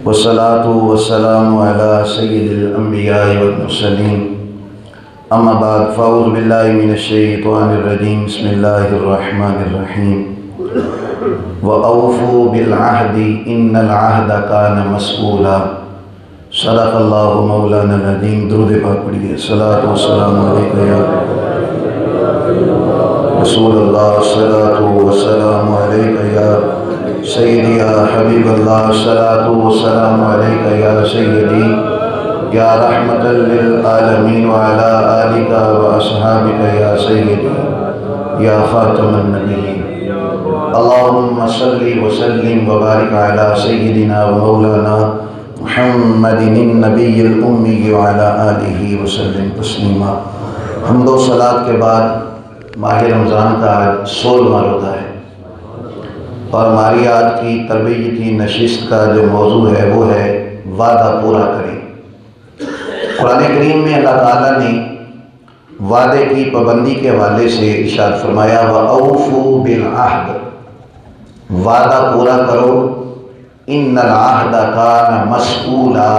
والصلاة والسلام على سيد الأنبياء والمرسلين أما بعد فأعوذ بالله من الشيطان الرجيم بسم الله الرحمن الرحيم وأوفوا بالعهد إن العهد كان مسؤولا صدق الله مولانا العظيم درود پاک پڑھیے الصلاة والسلام علیکہ یا رسول اللہ الصلاة والسلام علیکہ یا سیدی یا حبیب اللہ الصلاة والسلام علیکہ یا سیدی یا رحمتا للعالمین وعلا آلک واصحابک یا سیدی یا خاتم النبیین اللہم صلی وسلم وبارک علی سیدنا ومولانا محمد النبی الامی وعلا آلہ وسلم تسلیما۔ حمد و صلاۃ کے بعد ماہ رمضان کا آج 16واں روزہ ہے اور ہماری آج کی تربیتی نشست کا جو موضوع ہے وہ ہے وعدہ پورا کریں۔ قرآن کریم میں اللہ تعالیٰ نے وعدے کی پابندی کے حوالے سے ارشاد فرمایا وَأَوْفُوا بِالْعَهْدِ، وعدہ پورا کرو، ان العہد کان مسئولا،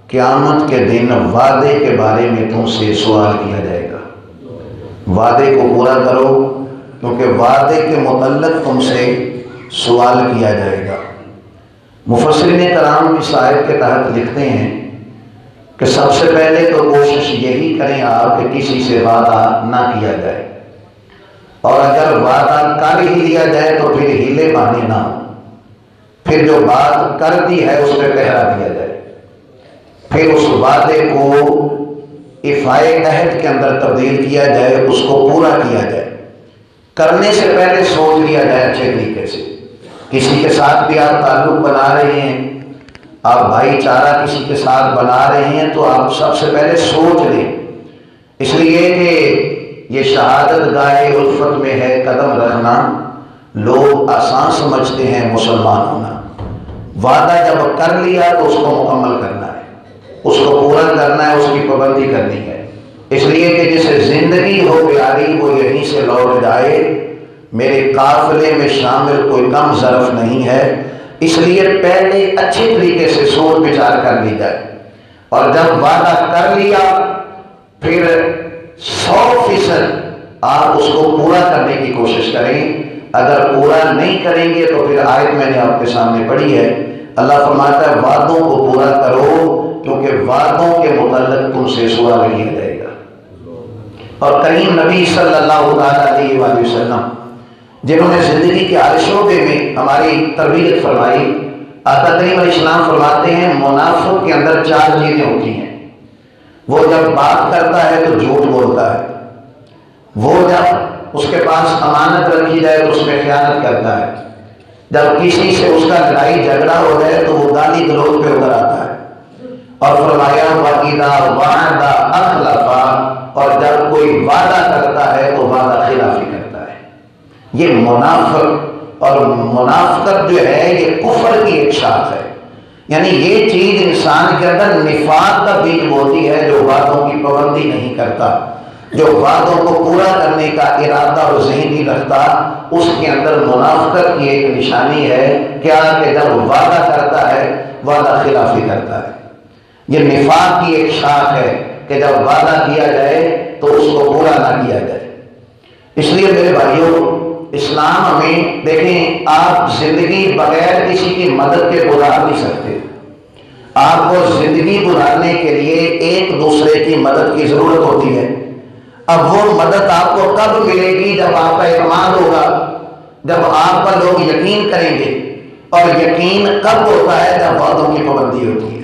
قیامت کے دن وعدے کے بارے میں تم سے سوال کیا جائے گا۔ وعدے کو پورا کرو کیونکہ وعدے کے متعلق تم سے سوال کیا جائے گا۔ مفسرین کرام اس آیت کے تحت لکھتے ہیں کہ سب سے پہلے تو کوشش یہی کریں آپ کہ کسی سے وعدہ نہ کیا جائے، اور اگر وعدہ کر ہی لیا جائے تو پھر ہیلے بہانے نہ ہو، پھر جو بات کر دی ہے اس پہ پہرا دیا جائے، پھر اس وعدے کو افائے عہد کے اندر تبدیل کیا جائے، اس کو پورا کیا جائے۔ کرنے سے پہلے سوچ لیا جائے اچھے طریقے سے۔ کسی کے ساتھ بھی آپ تعلق بنا رہے ہیں، آپ بھائی چارہ کسی کے ساتھ بنا رہے ہیں تو آپ سب سے پہلے سوچ لیں، اس لیے کہ یہ شہادت گاہ الفت میں ہے قدم رکھنا، لوگ آسان سمجھتے ہیں مسلمان ہونا۔ وعدہ جب کر لیا تو اس کو مکمل کرنا ہے، اس کو پورا کرنا ہے، اس کی پابندی کرنی ہے، اس لیے کہ جسے زندگی ہو پیاری وہ یہیں سے لوٹ جائے، میرے قافلے میں شامل کوئی کم ظرف نہیں ہے، اس لیے پہلے اچھے طریقے سے سوچ بچار کر لی جائے، اور جب وعدہ کر لیا پھر 100% آپ اس کو پورا کرنے کی کوشش کریں۔ اگر پورا نہیں کریں گے تو پھر آیت میں نے آپ کے سامنے پڑھی ہے، اللہ فرماتا ہے وعدوں کو پورا کرو کیونکہ وعدوں کے متعلق تم سے سوال کیا جائے گا۔ اور کریم نبی صلی اللہ علیہ وآلہ وسلم جنہوں نے زندگی کے ہر شعبے میں ہماری تربیت فرمائی، آقا کریم علیہ السلام فرماتے ہیں منافق کے اندر 4 چیزیں ہوتی ہیں۔ وہ جب بات کرتا ہے تو جھوٹ بولتا ہے، وہ جب اس کے پاس امانت رکھی جائے تو اس میں خیانت کرتا ہے، جب کسی سے اس کا لڑائی جھگڑا ہو جائے تو وہ گالی گلوچ پہ اتر آتا ہے، اور فرمایا وَإِذَا وَعَدَ أَخْلَفَ، اور جب کوئی وعدہ کرتا ہے تو وعدہ خلافی کرتا ہے۔ یہ منافق، اور منافقت جو ہے یہ کفر کی ایک شاخ ہے، یعنی یہ چیز انسان کے اندر نفاق کا بیج بوتی ہے، جو وعدوں کی پابندی نہیں کرتا، جو وعدوں کو پورا کرنے کا ارادہ اور ذہن نہیں رکھتا، اس کے اندر منافقت کی ایک نشانی ہے کیا کہ جب وعدہ کرتا ہے وعدہ خلافی کرتا ہے۔ یہ نفاق کی ایک شاخ ہے کہ جب وعدہ کیا جائے تو اس کو پورا نہ کیا جائے۔ اس لیے میرے بھائیوں، اسلام ہمیں دیکھیں، آپ زندگی بغیر کسی کی مدد کے گزار نہیں سکتے، آپ کو زندگی گزارنے کے لیے ایک دوسرے کی مدد کی ضرورت ہوتی ہے۔ اب وہ مدد آپ کو کب ملے گی؟ جب آپ کا اعتماد ہوگا، جب آپ پر لوگ یقین کریں گے، اور یقین کب ہوتا ہے؟ جب وعدوں کی پابندی ہوتی ہے۔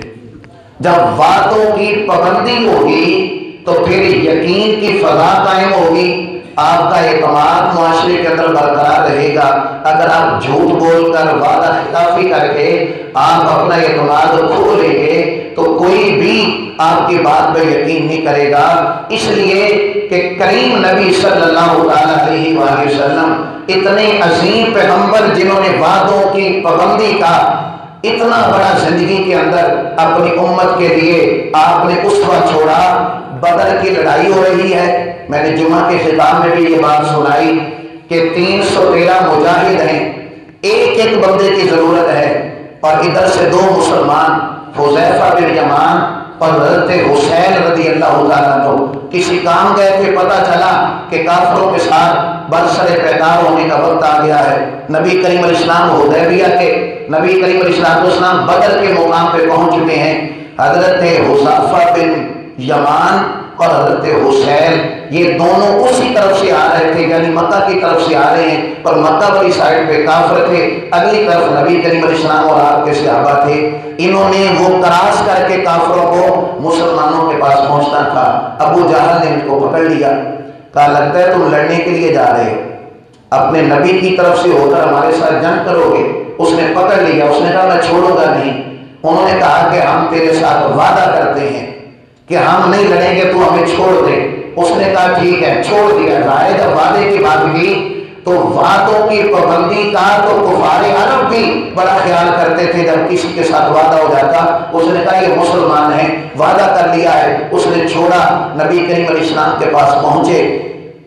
جب وعدوں کی پابندی ہوگی تو پھر یقین کی فضا قائم ہوگی، آپ کا اعتماد معاشرے کے اندر برقرار رہے گا۔ اگر آپ جھوٹ بول کر وعدہ خلافی کر کے آپ اپنا اعتماد کھو لیں گے تو کوئی بھی آپ کی بات پہ یقین نہیں کرے گا، اس لیے کہ کریم نبی صلی اللہ علیہ وآلہ وسلم اتنے عظیم پیغمبر جنہوں نے وعدوں کی پابندی کا اتنا بڑا زندگی کے اندر اپنی امت کے لیے آپ نے اسوہ چھوڑا۔ بدر کی لڑائی ہو رہی ہے، میں نے جمعہ کے خطاب میں بھی یہ بات سنائی کہ 313 مجاہد ہیں، ایک ایک بندے کی ضرورت ہے، اور ادھر سے دو مسلمان حذیفہ بن یمان اور حضرت حسین رضی اللہ تعالیٰ عنہ کسی کام گئے تھے، پتہ چلا کہ کافروں کے ساتھ برسر پیکار ہونے کا وقت آ گیا ہے۔ نبی کریم علیہ السلام حدیبیہ کے، نبی کریم علیہ السلام بدر کے مقام پہ پہنچ چکے ہیں۔ حضرت حذیفہ بن یمان اور حضرت حسین یہ دونوں اسی طرف سے آ رہے تھے، یعنی مکہ کی طرف سے آ رہے ہیں، پر مکہ والی سائڈ پہ کافر تھے، اگلی طرف نبی کریم علیہ السلام اور آپ کے صحابہ تھے۔ انہوں نے وہ کراس کر کے کافروں کو مسلمانوں کے پاس پہنچنا تھا۔ ابو جہل نے ان کو پکڑ لیا، کہا لگتا ہے تم لڑنے کے لیے جا رہے ہو، اپنے نبی کی طرف سے ہو کر ہمارے ساتھ جنگ کرو گے؟ اس نے پکڑ لیا، اس نے کہا میں چھوڑوں گا نہیں۔ انہوں نے کہا کہ ہم تیرے ساتھ وعدہ کرتے ہیں کہ ہم نہیں لڑیں گے، تو ہمیں چھوڑ دے۔ اس نے کہا ٹھیک ہے، چھوڑ دیا۔ ظاہر جب وعدے کی بات کی تو وعدوں کی پابندی کا تو کفار عرب بھی بڑا خیال کرتے تھے۔ جب کسی کے ساتھ وعدہ ہو جاتا، اس نے کہا یہ مسلمان ہیں، وعدہ کر لیا ہے، اس نے چھوڑا۔ نبی کریم علیہ السلام کے پاس پہنچے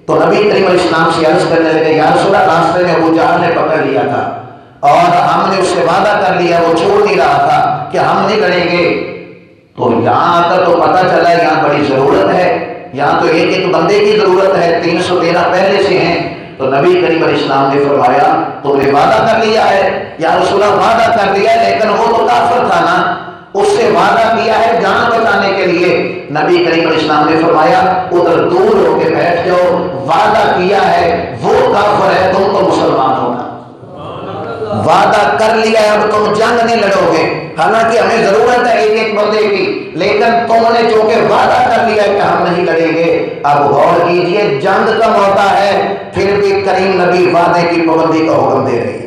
تو نبی کریم علیہ السلام سے عرض کرنے لگے یا رسول اللہ، راستے میں ابو جہل نے پکڑ لیا تھا اور ہم نے اس سے وعدہ کر لیا، وہ چھوڑ نہیں رہا تھا کہ ہم نہیں لڑیں گے۔ تو یہاں آ کر تو پتہ چلا یہاں بڑی ضرورت ہے، یہاں تو ایک ایک بندے کی ضرورت ہے، 313 پہلے سے ہیں۔ تو نبی کریم علیہ السلام نے فرمایا تم نے وعدہ کر لیا ہے؟ یا رسول اللہ وعدہ کر لیا ہے، لیکن وہ تو کافر تھا نا، اس سے وعدہ کیا ہے جان بچانے کے لیے۔ نبی کریم علیہ السلام نے فرمایا ادھر دور ہو کے بیٹھ جاؤ، وعدہ کیا ہے وہ کافر ہے، تم تو مسلمان ہونا، وعدہ کر لیا ہے، اب تم جنگ نہیں لڑو گے۔ حالانکہ ہمیں ضرورت ہے ایک ایک بندے کی، لیکن تم نے چونکہ وعدہ کر لیا کہ ہم نہیں لڑیں گے۔ اب غور کیجئے، جنگ کا موقع ہے، پھر بھی کریم نبی وعدے کی پابندی کا حکم دے رہے ہیں،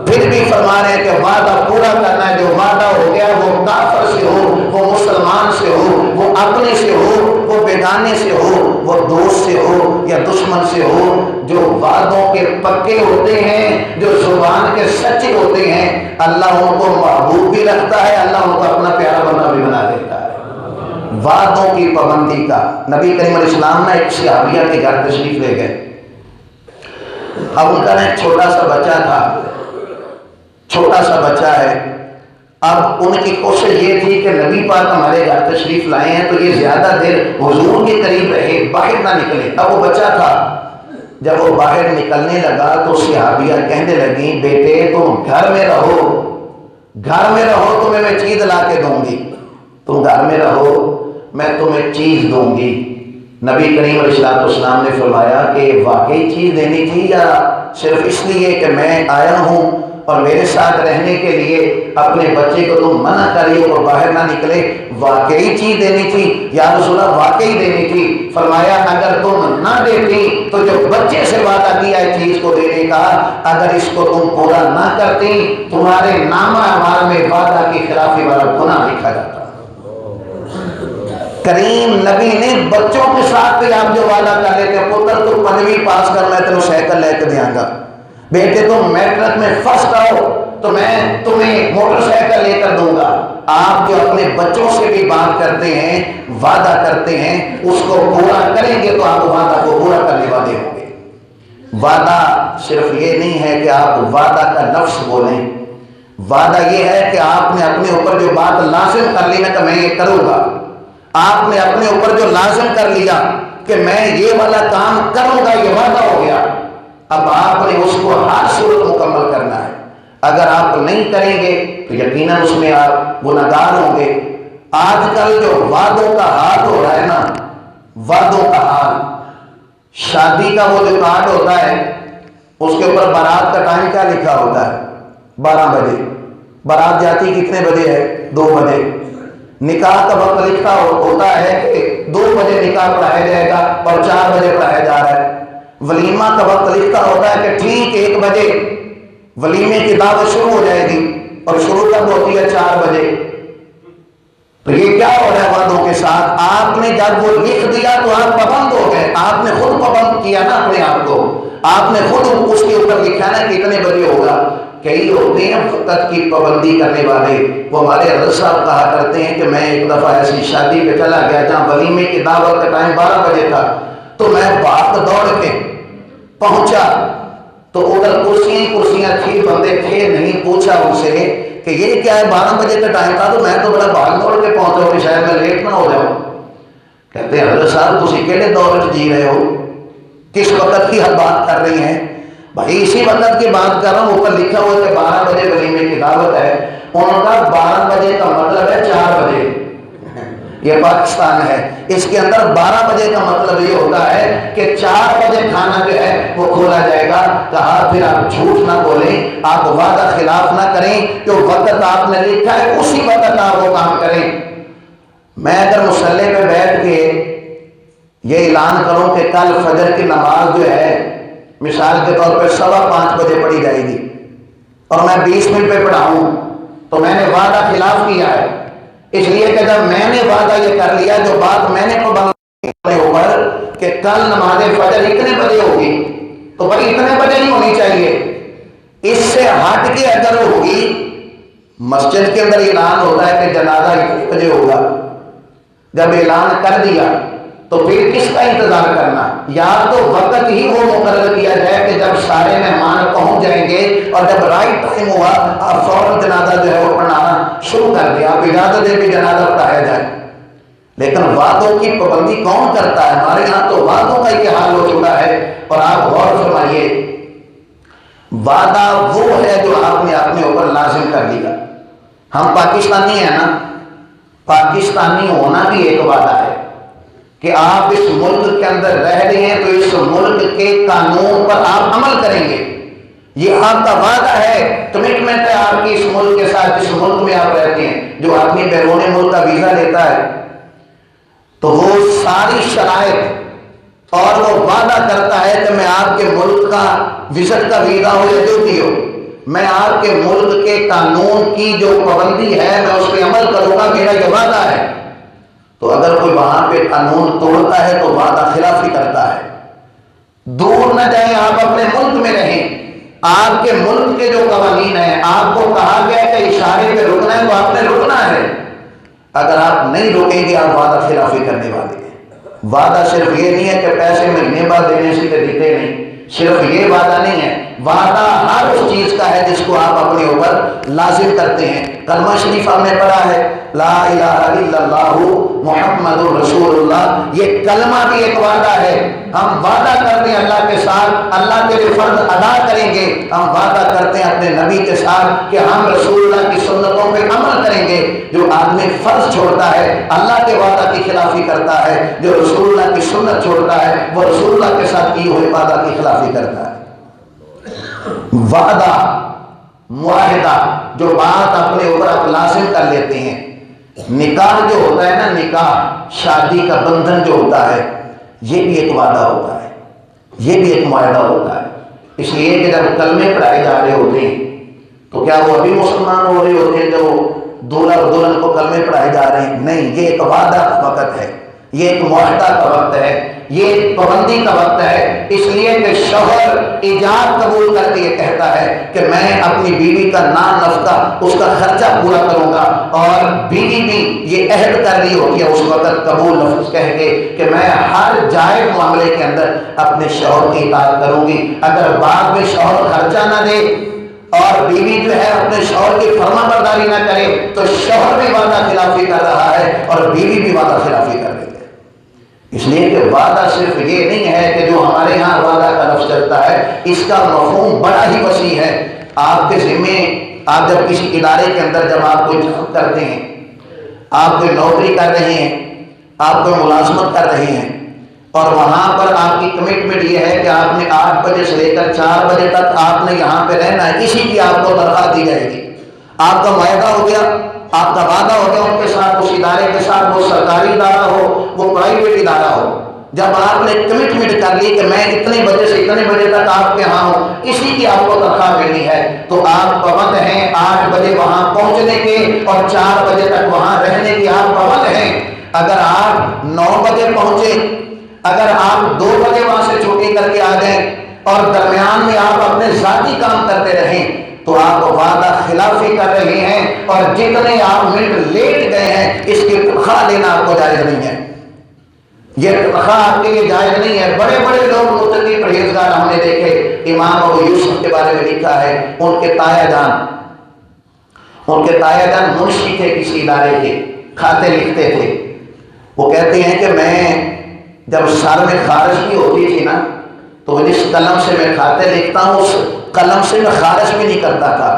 پھر بھی فرما رہے ہیں کہ وعدہ پورا کرنا ہے۔ جو وعدہ ہو گیا وہ کافر سے ہو، وہ مسلمان سے ہو، وہ اپنے سے ہو، وہ بیگانے سے ہو، وہ دوست سے ہو یا دشمن سے ہو، جو وعدوں کے پکے ہوتے ہیں، جو زبان کے سچے ہوتے ہیں، اللہ ان کو محبوب بھی رکھتا ہے، اللہ ان کو اپنا پیارا بندہ بھی بنا دیتا ہے۔ وعدوں کی پابندی کا نبی کریم علیہ السلام نے ایک صحابیہ کے گھر تشریف لے گئے۔ اب ان کا ایک چھوٹا سا بچہ تھا، چھوٹا سا بچہ ہے۔ اب ان کی کوشش یہ تھی کہ نبی پاک ہمارے گھر تشریف لائے ہیں تو یہ زیادہ دیر حضور کے قریب رہے، باہر نہ نکلے۔ اب وہ بچہ تھا، جب وہ باہر نکلنے لگا تو صحابیہ کہنے لگی بیٹے تم گھر میں رہو، گھر میں رہو، تمہیں میں چیز لا کے دوں گی، تم گھر میں رہو، میں تمہیں چیز دوں گی۔ نبی کریم علیہ السلام نے فرمایا کہ واقعی چیز دینی تھی یا صرف اس لیے کہ میں آیا ہوں اور میرے ساتھ رہنے کے لیے اپنے بچے کو تم منع کریے اور باہر نہ نکلے؟ واقعی چیز دینی تھی یا رسول اللہ، واقعی دینی تھی۔ فرمایا اگر تم نہ دیتی تو جو بچے سے وعدہ کیا ہے چیز کو دینے کا، اگر اس کو تم پورا نہ کرتی تمہارے نامہ اعمال میں وعدہ کی خلافی والا گناہ لکھا جاتا۔ کریم نبی نے بچوں کے ساتھ بھی آپ جو وعدہ کر رہے تھے، پتر تو 5ویں پاس کر میں تمہیں سائیکل لے کے دیا گا، بیٹے تم میٹرک میں فرسٹ آؤ تو میں تمہیں موٹر سائیکل لے کر دوں گا۔ آپ جو اپنے بچوں سے بھی بات کرتے ہیں، وعدہ کرتے ہیں، اس کو پورا کریں گے تو آپ وعدہ کو پورا کرنے والے ہوں گے۔ وعدہ صرف یہ نہیں ہے کہ آپ وعدہ کا لفظ بولیں، وعدہ یہ ہے کہ آپ نے اپنے اوپر جو بات لازم کر لی نا کہ میں یہ کروں گا، آپ نے اپنے اوپر جو لازم کر لیا کہ میں یہ والا کام کروں گا، یہ وعدہ ہو گیا۔ اب آپ نے اس کو ہر صورت مکمل کرنا ہے۔ اگر آپ نہیں کریں گے تو یقیناً اس میں آپ گناہگار ہوں گے۔ آج کل جو وعدوں کا حال ہو رہا ہے نا، وعدوں کا حال، شادی کا وہ جو کارڈ ہوتا ہے اس کے اوپر بارات کا ٹائم کیا لکھا ہوتا ہے؟ 12 بجے۔ بارات جاتی کتنے بجے ہے؟ 2 بجے۔ نکاح کا وقت لکھا ہوتا ہے کہ 2 بجے نکاح پڑھایا جائے گا اور 4 بجے پڑھایا جا رہا ہے۔ ولیمہ کا وقت لکھا ہوتا ہے کہ ٹھیک 1 بجے ولیمے کی دعوت شروع ہو جائے گی اور شروع کب ہوتی ہے؟ 4 بجے۔ تو یہ کیا ہو رہا ہے وعدوں کے ساتھ؟ آپ نے جب وہ لکھ دیا تو آپ پابند ہو گئے، آپ نے خود پابند کیا نا اپنے آپ کو، آپ نے خود اس کے اوپر لکھا نا کہ اتنے بجے ہوگا۔ کئی ہوتے ہیں وقت کی پابندی کرنے والے، وہ ہمارے حضرت صاحب کہا کرتے ہیں کہ میں ایک دفعہ ایسی شادی پہ چلا گیا جہاں ولیمے کی دعوت کا ٹائم 12 بجے تھا، تو میں بھاگ دوڑ کے پہنچا تو ادھر کرسیاں تھی، بندے تھے نہیں، پوچھا ان سے کہ یہ کیا ہے 12 بجے کا ٹائم تھا تو میں تو بڑا بھاگ دوڑ کے پہنچا ہوں کہ شاید میں لیٹ نہ ہو جاؤں. کہتے ہیں حضرت صاحب تسی کہڑے دور میں جی رہے ہو, کس وقت کی بات کر رہی ہیں؟ بھائی اسی وقت کی بات کر رہا ہوں. اوپر لکھا ہوا ہے کہ 12 بجے ولیمے کی دعوت ہے. ان کا 12 بجے کا مطلب ہے 4 بجے. یہ پاکستان ہے, اس کے اندر 12 بجے کا مطلب یہ ہوتا ہے کہ 4 بجے کھانا جو ہے وہ کھولا جائے گا. کہا پھر آپ جھوٹ نہ بولیں, آپ وعدہ خلاف نہ کریں, جو وقت آپ نے لکھا ہے اسی وقت آپ وہ کام کریں. میں اگر مصلی پہ بیٹھ کے یہ اعلان کروں کہ کل فجر کی نماز جو ہے مثال کے طور پہ 5:15 بجے پڑھی جائے گی اور میں 20 منٹ پہ پڑھاؤں تو میں نے وعدہ خلاف کیا ہے. اس لیے کہ جب میں نے وعدہ یہ کر لیا, جو بات میں نے اپنے اوپر کہ کل نماز فجر اتنے بجے ہوگی تو بھائی اتنے بجے نہیں ہونی چاہیے. اس سے ہٹ کے اگر ہوگی, مسجد کے اندر اعلان ہوتا ہے کہ جنازہ 1 بجے ہوگا, جب اعلان کر دیا تو پھر کس کا انتظار کرنا؟ یا تو وقت ہی وہ مقرر کیا جائے کہ جب سارے مہمان پہنچ جائیں گے اور جب رائٹ ٹائم ہوا آپ فوراً جنازہ جو ہے وہ پڑھانا شروع کر دیا, آپ اجازت دے بھی جنازہ پڑھایا جائے. لیکن وعدوں کی پابندی کون کرتا ہے؟ ہمارے یہاں تو وعدوں کا ہی حال ہو چکا ہے. اور آپ غور فرمائیے, وعدہ وہ ہے جو آپ نے اپنے اوپر لازم کر لیا. ہم پاکستانی ہیں نا, پاکستانی ہونا بھی ایک وعدہ ہے کہ آپ اس ملک کے اندر رہ رہے ہیں تو اس ملک کے قانون پر آپ عمل کریں گے. یہ آپ کا وعدہ ہے, کمٹمنٹ ہے آپ کی اس ملک کے ساتھ جس ملک میں آپ رہتے ہیں. جو آدمی بیرون ملک کا ویزا لیتا ہے تو وہ ساری شرائط اور وہ وعدہ کرتا ہے کہ میں آپ کے ملک کا وزٹ کا ویزا ہو یا جو بھی ہو, میں آپ کے ملک کے قانون کی جو پابندی ہے میں اس پہ عمل کروں گا, میرا یہ وعدہ ہے. تو اگر کوئی وہاں پہ قانون توڑتا ہے تو وعدہ خلافی کرتا ہے. دور نہ جائیں, آپ اپنے ملک میں رہیں. آپ کے ملک کے جو قوانین ہیں, آپ کو کہا گیا کہ اشارے پہ رکنا ہے تو آپ نے رکنا ہے. اگر آپ نہیں رکیں گے آپ وعدہ خلافی کرنے والے ہیں. وعدہ صرف یہ نہیں ہے کہ پیسے مہینے بعد دینے سے دیتے نہیں, صرف یہ وعدہ نہیں ہے. وعدہ ہر اس چیز کا ہے جس کو آپ اپنے اوپر لازم کرتے ہیں. کلمہ شریف ہم نے پڑھا ہے, لا الہ الا اللہ محمد رسول اللہ. یہ کلمہ بھی ایک وعدہ ہے. ہم وعدہ کرتے ہیں اللہ کے ساتھ اللہ کے فرض ادا کریں گے. ہم وعدہ کرتے ہیں اپنے نبی کے ساتھ کہ ہم رسول اللہ کی سنتوں پہ عمل کریں گے. جو آدمی فرض چھوڑتا ہے اللہ کے وعدہ کی خلافی کرتا ہے, جو رسول اللہ کی سنت چھوڑتا ہے وہ رسول اللہ کے ساتھ کی ہوئے وعدہ کی خلافی کرتا ہے. وعدہ, معاہدہ, جو بات اپنے اوپر آپ لازم کر لیتے ہیں. نکاح جو ہوتا ہے نا, نکاح شادی کا بندھن جو ہوتا ہے, یہ بھی ایک وعدہ ہوتا ہے, یہ بھی ایک معاہدہ ہوتا ہے. اس لیے کہ جب کلمے پڑھائے جا رہے ہوتے ہیں تو کیا وہ ابھی مسلمان ہو رہے ہوتے ہیں جب دولہا اور دلہن کو کلمے پڑھائے جا رہے ہیں؟ نہیں, یہ ایک وعدہ کا وقت ہے, یہ ایک معاہدہ کا وقت ہے, یہ ایک پابندی کا وقت ہے. اس لیے کہ شوہر ایجاب قبول کر کے یہ کہتا ہے کہ میں اپنی بیوی کا نان نفقہ اس کا خرچہ پورا کروں گا, اور بیوی بھی یہ عہد کر رہی ہوتی ہے اس وقت قبول لفظ کہہ کے کہ میں ہر جائز معاملے کے اندر اپنے شوہر کی اطاعت کروں گی. اگر بعد میں شوہر خرچہ نہ دے اور بیوی جو ہے اپنے شوہر کی فرما برداری نہ کرے تو شوہر بھی وعدہ خلافی کر رہا ہے اور بیوی بھی وعدہ خلافی کر رہی ہے. اس لیے کہ وعدہ صرف یہ نہیں ہے کہ جو ہمارے ہاں وعدہ کا لفظ چلتا ہے, اس کا مفہوم بڑا ہی وسیع ہے. آپ کے ذمے, آپ جب کسی ادارے کے اندر جب آپ کوئی جاب کرتے ہیں, آپ کوئی نوکری کر رہے ہیں, آپ کوئی ملازمت کر رہے ہیں اور وہاں پر آپ کی کمٹمنٹ یہ ہے کہ آپ نے 8 بجے سے لے کر 4 بجے تک آپ نے یہاں پہ رہنا ہے, اسی کی آپ کو تنخواہ دی جائے گی. آپ کا معاہدہ ہو گیا, آپ کا وعدہ ہو گیا ان کے ساتھ, اس ادارے کے ساتھ, وہ سرکاری ادارہ ہو وہ پرائیویٹ ادارہ ہو. جب آپ نے کمٹمنٹ کر لی کہ میں اتنے بجے سے اتنے بجے تک آپ کے یہاں ہوں, اسی کی آپ کو تنخواہ ملنی ہے, تو آپ پابند ہیں 8 بجے وہاں پہنچنے کے اور 4 بجے تک وہاں رہنے کی آپ پابند ہیں. اگر آپ 9 بجے پہنچے, اگر آپ 2 بجے وہاں سے چھٹی کر کے آ جائیں اور درمیان میں آپ اپنے ذاتی کام کرتے رہیں تو آپ وعدہ خلافی کر رہے ہیں, اور جتنے آپ منٹ لیٹ گئے ہیں اس کی تنخواہ لینا آپ کو جائز نہیں ہے. یہ تنخواہ آپ کے لیے جائز نہیں ہے. بڑے بڑے لوگ متقی پرہیزگار ہم نے دیکھے, امام ابو یوسف کے بارے میں لکھا ہے, ان کے تایا جان ان کے تایا جان منشی تھے کسی ادارے کے، کھاتے لکھتے تھے۔ وہ کہتے ہیں کہ میں جب سر میں خارش بھی ہوتی تھی نا تو جس قلم سے میں کھاتے لکھتا ہوں اس قلم سے میں خارش بھی نہیں کرتا تھا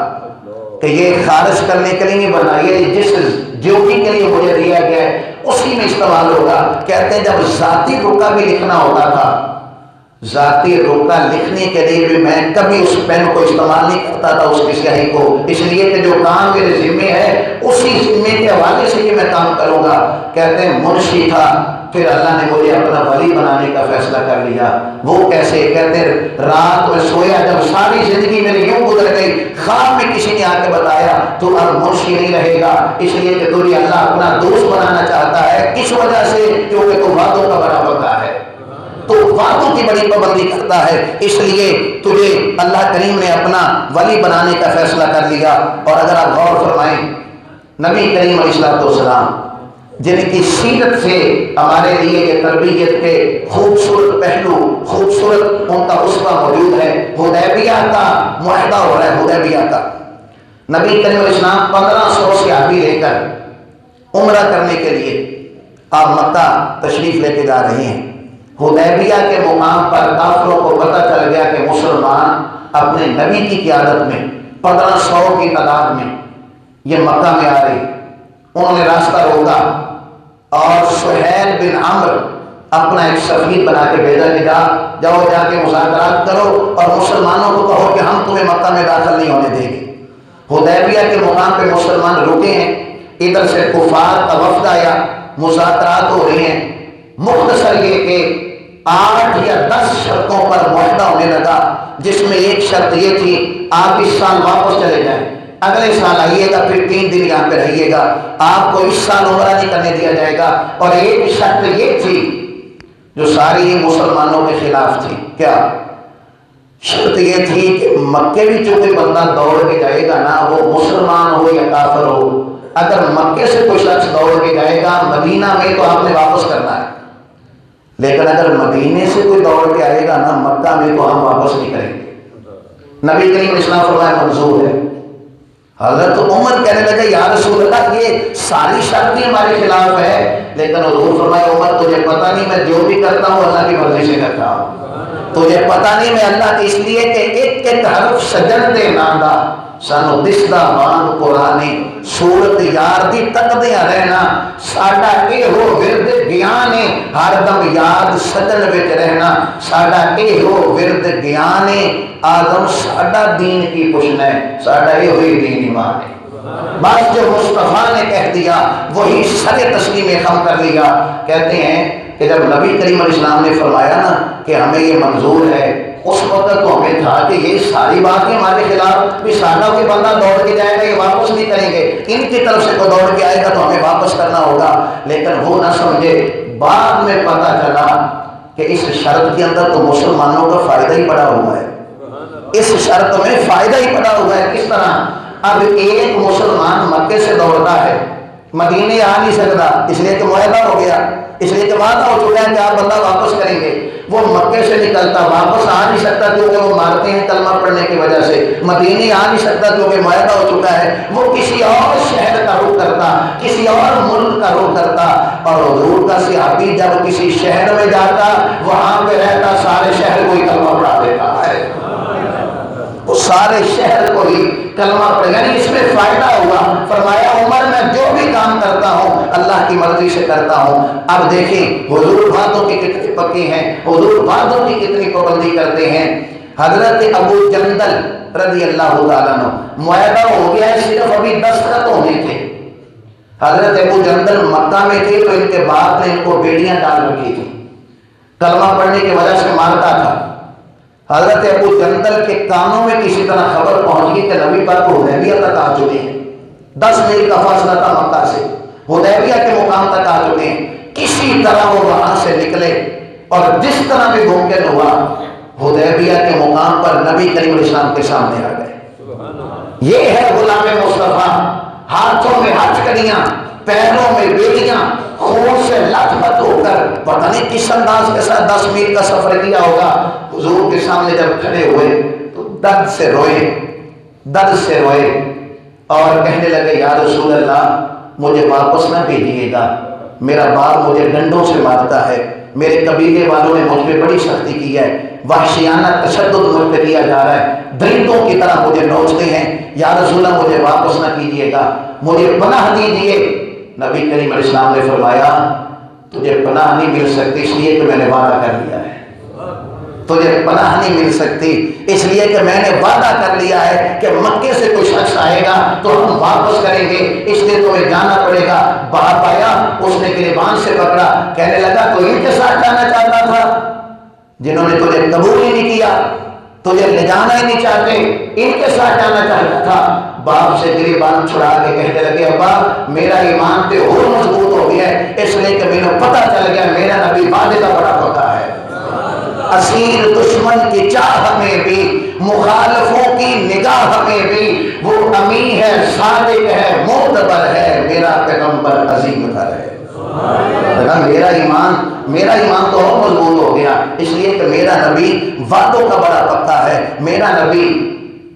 کہ یہ خارش کرنے کے لیے نہیں بنا، یہ جس ڈیوٹی کے لیے مجھے دیا گیا ہے اسی میں استعمال ہوگا۔ کہتے ہیں جب ذاتی رکا بھی لکھنا ہوتا تھا، ذاتی رکا لکھنے کے لیے بھی میں کبھی اس پین کو استعمال نہیں کرتا تھا اس کی سیاہی کو، اس لیے کہ جو کام میرے ذمے ہے اسی ذمے کے حوالے سے یہ میں کام کروں گا۔ کہتے ہیں منشی تھا، پھر اللہ نے مجھے اپنا ولی بنانے کا فیصلہ کر لیا۔ وہ کیسے؟ کہتے ہیں رات میں سویا جب ساری زندگی میری یوں گزر گئی، خواب میں کسی نے آ کے بتایا تو اب منشی نہیں رہے گا، اس لیے کہ تجھے اللہ اپنا دوست بنانا چاہتا ہے۔ کس وجہ سے؟ کیونکہ تو وعدوں کا بڑا پکا ہے، تو وعدوں کی بڑی پابندی کرتا ہے، اس لیے تجھے اللہ کریم نے اپنا ولی بنانے کا فیصلہ کر لیا۔ اور اگر آپ غور فرمائیں نبی کریم علیہ السلام جن کی سیرت سے ہمارے لیے یہ تربیت کے خوبصورت پہلو، خوبصورت ان کا اسوہ موجود ہے۔ حدیبیہ کا معاہدہ ہو رہا ہے، حدیبیہ کا نبی کریم علیہ السلام 1500 صحابی لے کر عمرہ کرنے کے لیے آپ مکہ تشریف لے کے جا رہے ہیں۔ حدیبیہ کے مقام پر کافروں کو پتہ چل گیا کہ مسلمان اپنے نبی کی قیادت میں 1500 کی تعداد میں یہ مکہ میں آ رہے، انہوں نے راستہ روکا اور سہیل بن عمرو اپنا ایک سفیر بنا کے بھیجا کہ جاؤ جا کے مذاکرات کرو اور مسلمانوں کو کہو کہ ہم تمہیں مکہ میں داخل نہیں ہونے دیں گے۔ حدیبیہ کے مقام پہ مسلمان رکے ہیں، ادھر سے کفار کا وفد آیا، مذاکرات ہو رہے ہیں۔ مختصر یہ کہ 8 یا 10 شرطوں پر معاہدہ ہونے لگا، جس میں ایک شرط یہ تھی آپ اس سال واپس چلے جائیں، اگلے سال آئیے گا، پھر 3 دن یہاں پہ رہیے گا، آپ کو اس سال عمرہ نہیں کرنے دیا جائے گا۔ اور ایک شرط یہ تھی جو ساری مسلمانوں کے خلاف تھی، کیا شرط یہ تھی کہ مکے بھی چونکہ بندہ دوڑ کے جائے گا نا، وہ مسلمان ہو یا کافر ہو، اگر مکے سے کوئی شخص دوڑ کے جائے گا مدینہ میں تو آپ نے واپس کرنا ہے، لیکن اگر مدینے سے کوئی دوڑ کے آئے گا نا مکہ میں تو ہم واپس نہیں کریں گے۔ نبی کریم اسلام فرمایا منظور ہے۔ حضرت عمر کہنے لگے یا رسول اللہ یہ ساری شرطیں ہمارے خلاف ہے، لیکن حضور فرمایا عمر تجھے پتہ نہیں میں جو بھی کرتا ہوں اللہ کی مرضی سے کرتا ہوں، تجھے پتہ نہیں میں اللہ کے، اس لیے کہ ایک ایک حرف سجن دے ناندا سانو دسدا بان قرآنی سورت یار دی تکدیاں رہنا، ساڈا اے ہو ورد گیان ہے ہر دم یاد سجن وچ رہنا، ساڈا اے ہو ورد گیان ہے آدم ساڈا دین کی پوچھنا ہے، ساڈا اے ہوئی دین ایمان ہے۔ بس جو مصطفیٰ نے کہہ دیا وہی سر تسلیم خم کر لیا۔ کہتے ہیں کہ جب نبی کریم علیہ السلام نے فرمایا نا کہ ہمیں یہ منظور ہے، اس وقت تو ہمیں تھا کہ یہ ساری باتیں ہمارے خلاف، بھی سارا کوئی بندہ دوڑ کے جائے گا یہ واپس نہیں کریں گے، ان کی طرف سے کوئی دوڑ کے آئے گا تو ہمیں واپس کرنا ہوگا، لیکن وہ نہ سمجھے۔ بعد میں پتہ چلا کہ اس شرط کے اندر تو مسلمانوں کا فائدہ ہی پڑا ہوا ہے، اس شرط میں فائدہ ہی پڑا ہوا ہے۔ کس طرح؟ اب ایک مسلمان مکے سے دوڑتا ہے، مدینے آ نہیں سکتا، اس لیے کہ معاہدہ ہو گیا، اس لیے کہ وعدہ ہو چکا ہے کہ آپ بندہ واپس کریں گے۔ وہ مکے سے نکلتا واپس آ نہیں سکتا کیونکہ وہ مارتے ہیں کلمہ پڑھنے کی وجہ سے، مدینے آ نہیں سکتا کیونکہ معاہدہ ہو چکا ہے، وہ کسی اور شہر کا رخ کرتا، کسی اور ملک کا رخ کرتا۔ اور حضور کا صحابی جب کسی شہر میں جاتا وہاں پہ رہتا سارے شہر کو ہی کلمہ پڑھا دیتا ہے، وہ سارے شہر کو ہی کلمہ پڑھے، یعنی اس میں فائدہ ہوا۔ فرمایا عمر میں جو بھی کام کرتا ہوں اللہ کی مرضی سے کرتا ہوں۔ اب دیکھیں حضور باتوں کے کتنے پکے ہیں، حضور باتوں کی کتنی پابندی کرتے ہیں۔ حضرت ابو جندل رضی اللہ تعالیٰ عنہ معاہدہ ہو گیا ہے، صرف ابھی دستخط ہونے تھے۔ حضرت ابو جندل مکہ میں تھے تو ان کے باپ نے ان کو بیڑیاں ڈال رکھی تھی، کلمہ پڑھنے کی وجہ سے مارتا تھا۔ حضرت ابو جندل کے کانوں میں کسی طرح خبر پہنچ گئی کہ نبی پاک حدیبیہ تک آ چکے ہیں، 10 میل کا فاصلہ تھا مکہ سے، حدیبیہ کے مقام تک آ چکے ہیں۔ کسی طرح وہ وہاں سے نکلے اور جس طرح بھی ممکن ہوا حدیبیہ کے مقام پر نبی کریم علیہ السلام کے سامنے آ گئے۔ یہ ہے غلام مصطفیٰ، ہاتھوں میں ہتھ کڑیاں، پیروں میں بیڑیاں، خون سے لت پت ہو کر پتہ نہیں کس انداز کے ساتھ 10 میل کا سفر کیا ہوگا۔ حضور کے سامنے جب کھڑے ہوئے تو درد سے روئے، درد سے روئے۔ اور کہنے لگے یا رسول اللہ مجھے واپس نہ بھیجیے گا، میرا باپ مجھے ڈنڈوں سے مارتا ہے، میرے قبیلے والوں نے مجھ پہ بڑی سختی کی ہے، وحشیانہ تشدد مجھ پہ کیا جا رہا ہے، درندوں کی طرح مجھے نوچتے ہیں، یا رسول اللہ مجھے واپس نہ کیجیے گا، مجھے پناہ دیجیے۔ نبی کریم علیہ السلام نے فرمایا تجھے پناہ نہیں مل سکتی اس لیے کہ میں نے وعدہ کر لیا ہے، تجھے پناہ نہیں مل سکتی اس لیے کہ میں نے وعدہ کر لیا ہے کہ مکے سے کوئی شخص آئے گا تو ہم واپس کریں گے، اس لیے تمہیں جانا پڑے گا۔ باپ آیا، اس نے گریبان سے پکڑا، کہنے لگا تو ان کے ساتھ جانا چاہتا تھا جنہوں نے تجھے قبول ہی نہیں کیا، تجھے لے جانا ہی نہیں چاہتے، ان کے ساتھ جانا چاہتا تھا۔ باپ سے گریبان چھڑا کے کہنے لگے ابا میرا ایمان پہ اور مضبوط ہو گیا ہے، اس لیے کہ مجھے پتہ چل گیا میرا نبی وعدے کا بڑا ہوتا ہے۔ اسیر دشمن کی چاہ میں بھی، مخالفوں کی نگاہ میں بھی وہ امین ہے، صادق ہے، معتبر ہے، میرا پیغمبر عظیم تر ہے۔ میرا ایمان تو اور مضبوط ہو گیا اس لیے کہ میرا نبی وعدوں کا بڑا پکا ہے۔ میرا نبی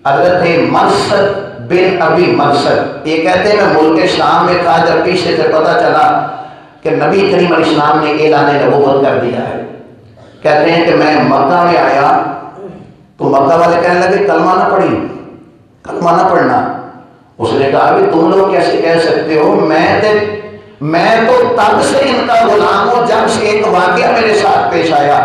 حضرت مرثد بن ابی مرثد، یہ کہتے ہیں میں ملک شام میں تھا جب پیچھے سے پتہ چلا کہ نبی کریم علیہ السلام نے اعلان نبوت کر دیا ہے۔ کہتے ہیں کہ میں مکہ میں آیا تو مکہ والے کہنے لگے کلمہ نہ پڑھی، کلمہ نہ پڑھنا۔ اس نے کہا بھی تم لوگ کیسے کہہ سکتے ہو، میں تو تب سے ان کا غلام ہوں جب سے ایک واقعہ میرے ساتھ پیش آیا۔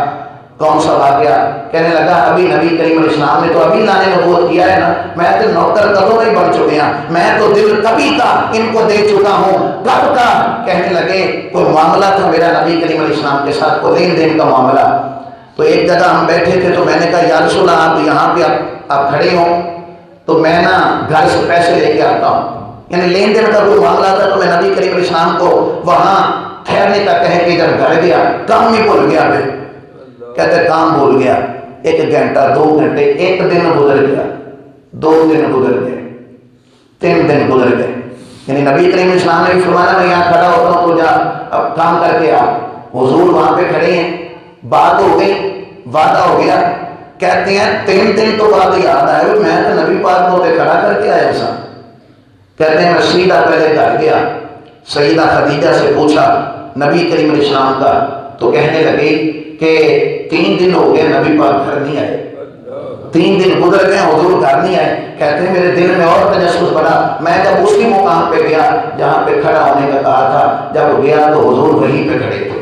کون سا واقعہ؟ کہنے لگا ابھی نبی کریم علیہ السلام نے تو ابھی اعلان نبوت کیا ہے نا، میں تو نوکر کدوں نہیں بن چکے ہیں، میں تو دل کبھی کا ان کو دے چکا ہوں، کب کا؟ کہنے لگے کوئی معاملہ تھا میرا نبی کریم علیہ السلام کے ساتھ، کوئی لین دین کا معاملہ۔ تو ایک جگہ ہم بیٹھے تھے تو میں نے کہا یا رسول اللہ آپ یہاں پہ آپ کھڑے ہوں تو میں نا گھر سے پیسے لے کے آتا ہوں، یعنی لین دین کا کوئی معاملہ تھا۔ تو میں نبی کریم علیہ السلام کو وہاں ٹھہرنے کا کہہ کے جب گھر گیا کام ہی بھول گیا، پھر کہتے کام بھول گیا، 1 گھنٹہ 2 گھنٹے، 1 دن گزر گیا، 2 دن گزر گئے، 3 دن گزر گئے، یعنی نبی کریم علیہ السلام نے بھی فرمایا میں یہاں کھڑا ہوتا ہوں تو جا اب کام کر کے آ۔ حضور وہاں پہ کھڑے ہیں، بات ہو گئی، وعدہ ہو گیا۔ کہتے ہیں 3 دن تو بعد یاد آیا میں تو نبی پاک کو کھڑا کر کے آیا سا۔ کہتے ہیں میں سیدھا پہلے گھر گیا، سیدہ خدیجہ سے پوچھا نبی کریم علیہ السلام کا، تو کہنے لگے کہ 3 دن ہو گئے نبی پاک گھر نہیں آئے، 3 دن گزر گئے حضور گھر نہیں آئے۔ کہتے ہیں میرے دل میں اور تجسس بڑھا، میں جب اسی مقام پہ گیا جہاں پہ کھڑا ہونے کا کہا تھا، جب گیا تو حضور وہیں پہ کھڑے تھے۔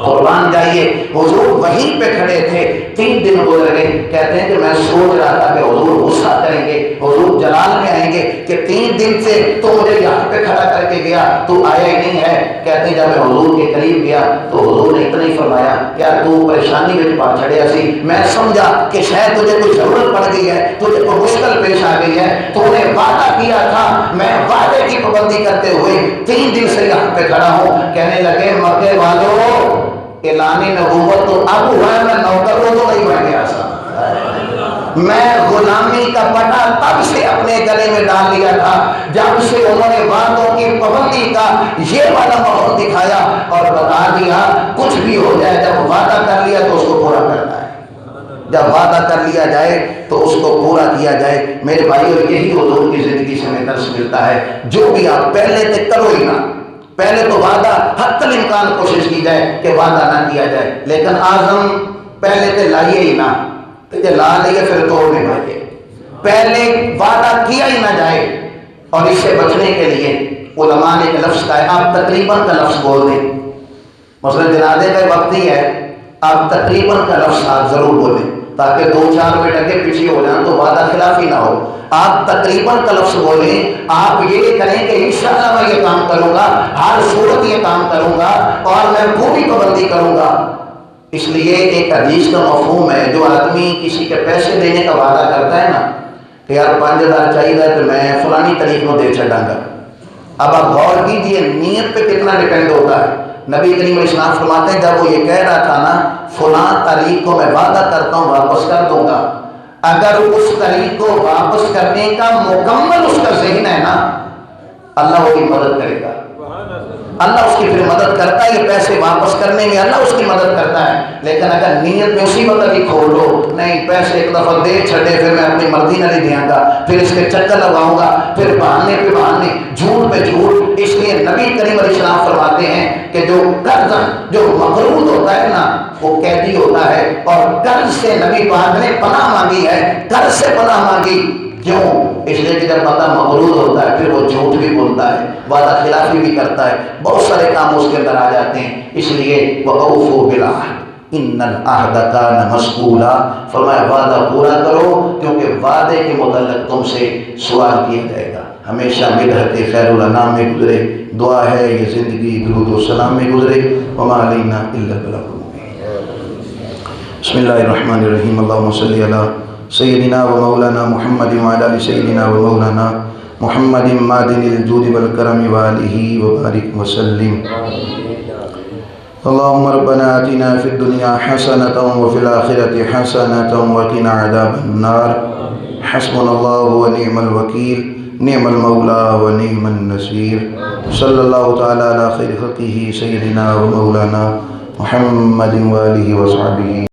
قربان جائیے حضور وہیں پہ کھڑے تھے، 3 دن گزر گئے۔ کہتے ہیں کہ میں سوچ رہا تھا کہ حضور غصہ کریں گے، حضور جلال میں آئیں گے کہ 3 دن سے تو مجھے یہاں پہ کھڑا کر کے گیا تو آیا ہی نہیں ہے۔ کہتے ہیں جب میں حضور کے قریب گیا تو حضور نے اتنا ہی فرمایا کیا تو پریشانی میں پا چڑھیا سی، میں سمجھا کہ شاید تجھے کوئی ضرورت پڑ گئی ہے، تجھے کوئی مشکل پیش آ گئی ہے، تو نے وعدہ کیا تھا، میں وعدے کی پابندی کرتے ہوئے 3 دن سے یہاں پہ کھڑا ہوں۔ کہنے لگے مکے والوں اعلان نبوت تو اب ہوا ہے، میں نوکر کو تو نہیں بن گیا سا، میں غلامی کا پٹا تب سے اپنے گلے میں ڈال لیا تھا جب سے انہوں نے وعدوں کی پابندی کا یہ والا ماحول دکھایا اور بتا دیا کچھ بھی ہو جائے جب وعدہ کر لیا تو اس کو پورا کرنا ہے، جب وعدہ کر لیا جائے تو اس کو پورا کیا جائے۔ میرے بھائیو یہی حضور کی زندگی سے ہمیں درس ملتا ہے، جو بھی آپ پہلے سے کرو ہی نہ، پہلے تو وعدہ حتی الامکان کوشش کی جائے کہ وعدہ نہ کیا جائے، لیکن عزم پہلے تے لائیے ہی نہ، کہ لا لئیے پھر توڑنے بھائیے، پہلے وعدہ کیا ہی نہ جائے۔ اور اس سے بچنے کے لیے علماء نے ایک لفظ کہا ہے، آپ تقریباً کا لفظ بول دیں، مثلا جنازے کا وقت ہی ہے، آپ تقریباً کا لفظ آپ ضرور بولیں تاکہ 2-4 منٹ آگے پیچھے ہو جائیں تو وعدہ خلافی نہ ہو۔ آپ تقریباً کا لفظ بولیں، آپ یہ کریں کہ انشاءاللہ میں یہ کام کروں گا، ہر صورت یہ کام کروں گا اور میں پوری پابندی کروں گا۔ اس لیے ایک حدیث کا مفہوم ہے، جو آدمی کسی کے پیسے دینے کا وعدہ کرتا ہے نا کہ یار 5000 چاہیے تو میں فلانی تاریخ کو دے چڑھاں گا، اب آپ غور کیجئے نیت پہ کتنا ڈیپینڈ ہوتا ہے۔ نبی کریم علیہ السلام فرماتے ہیں جب وہ یہ کہہ رہا تھا نا فلاں تاریخ کو میں وعدہ کرتا ہوں واپس کر دوں گا، اگر اس تاریخ کو واپس کرنے کا مکمل اس کا ذہن ہے نا اللہ وہ کی مدد کرے گا، اللہ اس کی پھر مدد کرتا ہے، یہ پیسے واپس کرنے میں اللہ اس کی مدد کرتا ہے۔ لیکن اگر نیت میں اسی وقت ہی کھول لو، نہیں پیسے ایک دفعہ دے چھڑے، پھر میں اپنی مرضی نہ نہیں دیا گا، پھر اس کے چکر لگاؤں گا، پھر بہانے پہ بہانے، جھوٹ پہ جھوٹ۔ اس لیے نبی کریم علیہ السلام فرماتے ہیں کہ جو قرض جو مقروض ہوتا ہے نا وہ قیدی ہوتا ہے، اور قرض سے نبی پاک نے پناہ مانگی ہے، قرض سے پناہ مانگی۔ کیوں؟ اس لیے کہ جب بندہ مقروض ہوتا ہے پھر وہ جھوٹ بھی بولتا ہے، وعدہ خلافی بھی کرتا ہے، بہت سارے کام اس کے اندر آ جاتے ہیں۔ اس لیے وَأَوْفُوا بِالْعَهْدِ إِنَّ الْعَهْدَ كَانَ مَسْئُولًا، فرمایا وعدہ پورا کرو کیونکہ وعدے کے متعلق تم سے سوال کیا جائے گا۔ ہمیشہ مدحت خیر الانام میں گزرے، دعا ہے یہ زندگی درود و سلام میں گزرے۔ وما علینا الا البلاغ المبین۔ بسم اللہ الرحمن الرحیم۔ اللہم صلی علی سیدنا و مولانا محمد وعلی آل سیدنا و مولانا محمد معدن الجود والکرم وآلہ وبارک وسلم۔ اللہم ربنا آتنا فی الدنیا حسنۃ وفی الآخرۃ حسنۃ وقنا عذاب النار۔ حسبنا اللہ ونعم الوکیل، نعم المولا ونعم النصیر۔ صلی اللہ تعالی علی خیر خلقہ سیدنا و مولانا محمد وآلہ وصحبہ۔